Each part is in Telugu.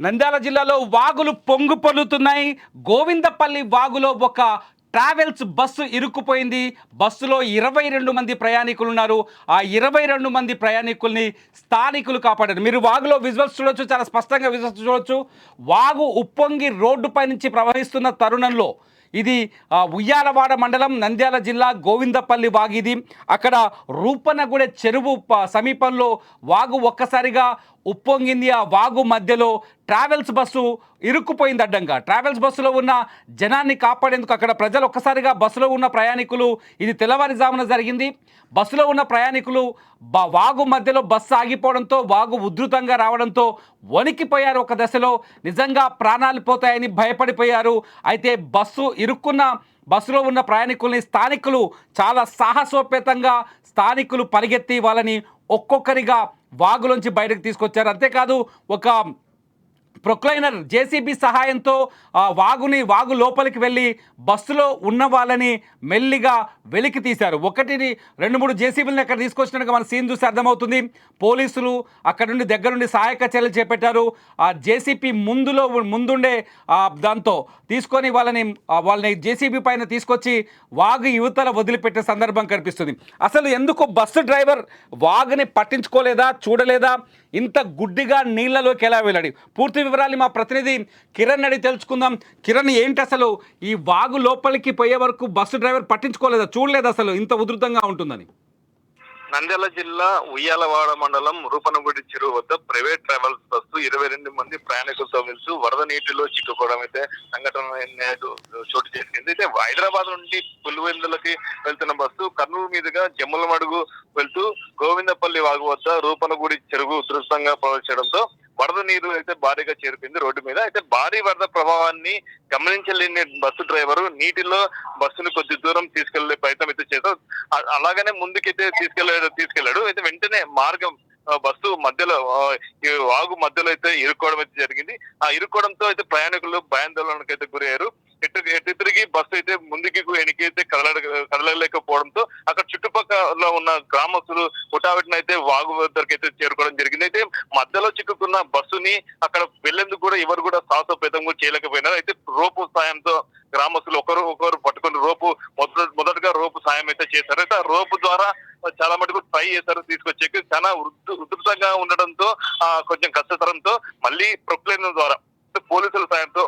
నంద్యాల జిల్లాలో వాగులు పొంగు పొర్లుతున్నాయి. గోవిందపల్లి వాగులో ఒక ట్రావెల్స్ బస్సు ఇరుక్కుపోయింది. బస్సులో 22 మంది ప్రయాణికులు ఉన్నారు. ఆ 22 మంది ప్రయాణికుల్ని స్థానికులు కాపాడారు. మీరు వాగులో విజువల్స్ చూడొచ్చు, చాలా స్పష్టంగా విజువల్స్ చూడొచ్చు. వాగు ఉప్పొంగి రోడ్డుపై నుంచి ప్రవహిస్తున్న తరుణంలో ఇది ఉయ్యాలవాడ మండలం నంద్యాల జిల్లా గోవిందపల్లి వాగిది. అక్కడ రూపనగూడ చెరువు సమీపంలో వాగు ఒక్కసారిగా ఉప్పొంగింది. ఆ వాగు మధ్యలో ట్రావెల్స్ బస్సు ఇరుక్కుపోయింది అడ్డంగా. ట్రావెల్స్ బస్సులో ఉన్న జనాన్ని కాపాడేందుకు అక్కడ ప్రజలు ఒక్కసారిగా బస్సులో ఉన్న ప్రయాణికులు, ఇది తెల్లవారుజామున జరిగింది. బస్సులో ఉన్న ప్రయాణికులు వాగు మధ్యలో బస్సు ఆగిపోవడంతో, వాగు ఉధృతంగా రావడంతో వణికిపోయారు. ఒక దశలో నిజంగా ప్రాణాలు పోతాయని భయపడిపోయారు. అయితే బస్సులో ఉన్న ప్రయాణికుల్ని స్థానికులు చాలా సాహసోపేతంగా పరిగెత్తి వాళ్ళని ఒక్కొక్కరిగా వాగులోంచి బయటకు తీసుకొచ్చారు. అంతేకాదు ఒక ప్రొక్లైనర్ జేసీబీ సహాయంతో వాగు లోపలికి వెళ్ళి బస్సులో ఉన్న వాళ్ళని మెల్లిగా వెలికి తీశారు. 1-2-3 జేసీబీలను అక్కడ తీసుకొచ్చినట్టుగా మన సీన్ చూసి అర్థమవుతుంది. పోలీసులు అక్కడ నుండి దగ్గరుండి సహాయక చర్యలు చేపట్టారు. ఆ జేసీబీ ముందుండే దాంతో తీసుకొని వాళ్ళని జేసీబీ పైన తీసుకొచ్చి వాగు యువతల వదిలిపెట్టే సందర్భం కనిపిస్తుంది. అసలు ఎందుకు బస్సు డ్రైవర్ వాగుని పట్టించుకోలేదా, చూడలేదా, ఇంత గుడ్డిగా నీళ్లలోకి ఎలా వెళ్ళాడు? పూర్తి వివరాలు మా ప్రతినిధి కిరణ్ అడిగి తెలుసుకుందాం. కిరణ్, ఏంటి అసలు ఈ వాగు లోపలికి పోయే వరకు బస్సు డ్రైవర్ పట్టించుకోలేదా, చూడలేదు అసలు ఇంత ఉధృతంగా ఉంటుందని? నంద్యాల జిల్లా ఉయ్యాలవాడ మండలం రూపనగుడి చెరువు వద్ద ప్రైవేట్ ట్రావెల్స్ బస్సు 22 మంది ప్రయాణికులతో వెళ్తూ వరద నీటిలో చిక్కుకోవడం అయితే సంఘటన చోటు చేసుకుంది. అయితే హైదరాబాద్ నుండి పులివెందులకి వెళ్తున్న బస్సు కర్నూలు మీదుగా జమ్ములమడుగు వెళ్తూ గోవిందపల్లి వాగు వద్ద రూపనగుడి చెరువు ఉధృతంగా ప్రవహించడంతో వరద నీరు అయితే భారీగా చేరిపోయింది రోడ్డు మీద. అయితే భారీ వరద ప్రభావాన్ని గమనించలేని బస్సు డ్రైవరు నీటిలో బస్సును కొద్ది దూరం తీసుకెళ్లే ప్రయత్నం అయితే చేశారు. అలాగనే ముందుకైతే తీసుకెళ్లాడు. అయితే వెంటనే బస్సు మధ్యలో ఈ వాగు మధ్యలో అయితే ఇరుక్కోవడం అయితే జరిగింది. ఆ ఇరుక్కోవడంతో అయితే ప్రయాణికులు భయాందోళనకు అయితే గురయ్యారు. ఎటు తిరిగి బస్సు అయితే ముందుకి వెనకైతే కదలలేకపోవడంతో అక్కడ చుట్టుపక్కల ఉన్న గ్రామస్తులు హుటాహుటిన అయితే వాగు వద్దకు అయితే చేరుకోవడం జరిగింది. అయితే మధ్యలో చిక్కుకున్న బస్సుని అక్కడ వెళ్లేందుకు కూడా ఎవరు కూడా సాహసోపేతం కూడా చేయలేకపోయినారు. అయితే రోపు సాయంతో గ్రామస్తులు ఒకరు పట్టుకుని మొదటగా రోపు సాయం అయితే చేశారు. అయితే ఆ రోపు ద్వారా చాలా మటుకు ట్రై చేశారు తీసుకొచ్చేకి. చాలా ఉధృతంగా ఉండడంతో కొంచెం కష్టతరంతో మళ్ళీ ప్రొక్లైన్ ద్వారా పోలీసుల సాయంతో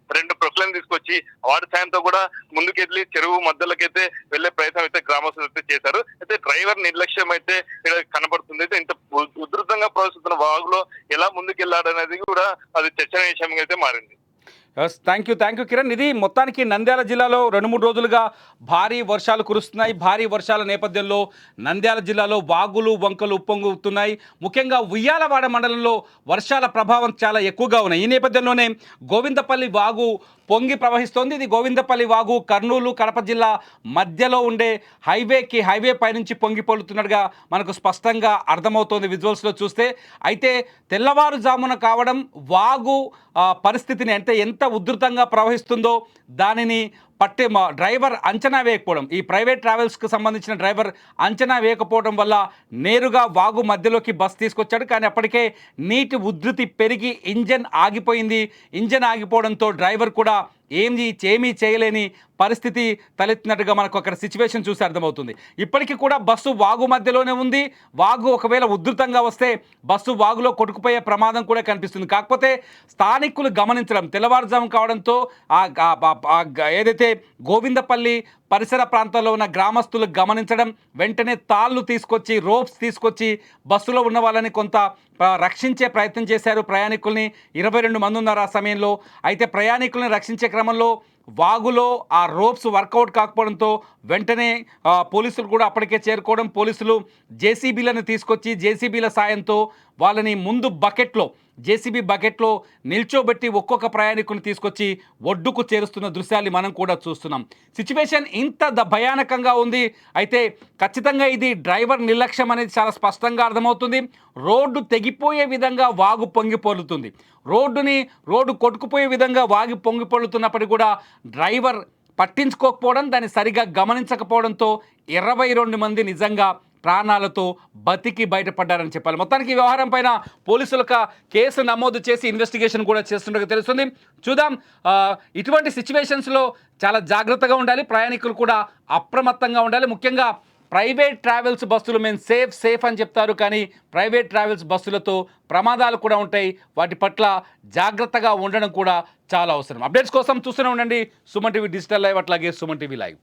2 ప్రొక్లైన్ తీసుకొచ్చి వాటి సాయంతో కూడా ముందుకెళ్ళి చెరువు మధ్యలోకైతే వెళ్లే ప్రయత్నం అయితే గ్రామస్తులు అయితే చేశారు. అయితే డ్రైవర్ నిర్లక్ష్యం అయితే ఇక్కడ కనబడుతుంది. అయితే ఇంత ఉధృతంగా ప్రవహిస్తున్న వాగులో ఎలా ముందుకెళ్లాడనేది కూడా అది చర్చనీయాంశంగా అయితే మారింది. Thank you Kiran. ఇది మొత్తానికి నంద్యాల జిల్లాలో 2-3 రోజులుగా భారీ వర్షాలు కురుస్తున్నాయి. భారీ వర్షాల నేపథ్యంలో నంద్యాల జిల్లాలో వాగులు వంకలు ఉప్పొంగుతున్నాయి. ముఖ్యంగా ఉయ్యాలవాడ మండలంలో వర్షాల ప్రభావం చాలా ఎక్కువగా ఉన్నాయి. ఈ నేపథ్యంలోనే గోవిందపల్లి వాగు పొంగి ప్రవహిస్తోంది. ఇది గోవిందపల్లి వాగు కర్నూలు కడప జిల్లా మధ్యలో ఉండే హైవే పైనుంచి పొంగి పొల్లుతున్నట్టుగా మనకు స్పష్టంగా అర్థమవుతోంది విజువల్స్లో చూస్తే. అయితే తెల్లవారుజామున కావడం వాగు పరిస్థితిని, అంటే ఎంత ఉధృతంగా ప్రవహిస్తుందో దానిని డ్రైవర్ అంచనా వేయకపోవడం, ఈ ప్రైవేట్ ట్రావెల్స్కి సంబంధించిన డ్రైవర్ అంచనా వేయకపోవడం వల్ల నేరుగా వాగు మధ్యలోకి బస్ తీసుకొచ్చాడు. కానీ అప్పటికే నీటి ఉధృతి పెరిగి ఇంజన్ ఆగిపోయింది. ఇంజన్ ఆగిపోవడంతో డ్రైవర్ కూడా ఏమీ చేయలేని పరిస్థితి తలెత్తినట్టుగా మనకు అక్కడ సిచ్యువేషన్ చూసి అర్థమవుతుంది. ఇప్పటికీ కూడా బస్సు వాగు మధ్యలోనే ఉంది. వాగు ఒకవేళ ఉధృతంగా వస్తే బస్సు వాగులో కొట్టుకుపోయే ప్రమాదం కూడా కనిపిస్తుంది. కాకపోతే స్థానికులు గమనించడం, తెల్లవారుజాము కావడంతో ఏదైతే గోవిందపల్లి పరిసర ప్రాంతాల్లో ఉన్న గ్రామస్తులు గమనించడం, వెంటనే రోప్స్ తీసుకొచ్చి బస్సులో ఉన్న వాళ్ళని కొంత రక్షించే ప్రయత్నం చేశారు. ప్రయాణికుల్ని 22 మంది ఉన్నారు ఆ సమయంలో. అయితే ప్రయాణికుల్ని రక్షించే క్రమంలో వాగులో ఆ రోప్స్ వర్కౌట్ కాకపోవడంతో వెంటనే పోలీసులు కూడా అప్పటికే చేరుకోవడం, పోలీసులు జేసీబీలను తీసుకొచ్చి జేసీబీల సాయంతో వాళ్ళని ముందు జేసీబీ బకెట్లో నిల్చోబెట్టి ఒక్కొక్క ప్రయాణికుని తీసుకొచ్చి ఒడ్డుకు చేరుస్తున్న దృశ్యాన్ని మనం కూడా చూస్తున్నాం. సిచ్యువేషన్ ఇంత భయానకంగా ఉంది. అయితే ఖచ్చితంగా ఇది డ్రైవర్ నిర్లక్ష్యం అనేది చాలా స్పష్టంగా అర్థమవుతుంది. రోడ్డు తెగిపోయే విధంగా వాగు పొంగిపోలుతుంది. రోడ్డు కొట్టుకుపోయే విధంగా వాగు పొంగిపోలుతున్నప్పటికీ కూడా డ్రైవర్ పట్టించుకోకపోవడం, దాన్ని సరిగా గమనించకపోవడంతో 22 మంది నిజంగా ప్రాణాలతో బతికి బయటపడ్డారని చెప్పాలి. మొత్తానికి ఈ వ్యవహారం పైన పోలీసులకు కేసు నమోదు చేసి ఇన్వెస్టిగేషన్ కూడా చేస్తున్నట్టు తెలుస్తుంది. చూద్దాం. ఇటువంటి సిచ్యువేషన్స్లో చాలా జాగ్రత్తగా ఉండాలి, ప్రయాణికులు కూడా అప్రమత్తంగా ఉండాలి. ముఖ్యంగా ప్రైవేట్ ట్రావెల్స్ బస్సులు మేము సేఫ్ అని చెప్తారు, కానీ ప్రైవేట్ ట్రావెల్స్ బస్సులతో ప్రమాదాలు కూడా ఉంటాయి. వాటి పట్ల జాగ్రత్తగా ఉండడం కూడా చాలా అవసరం. అప్డేట్స్ కోసం చూస్తూనే ఉండండి సుమన్ టీవీ డిజిటల్ లైవ్, అట్లాగే సుమన్ టీవీ లైవ్.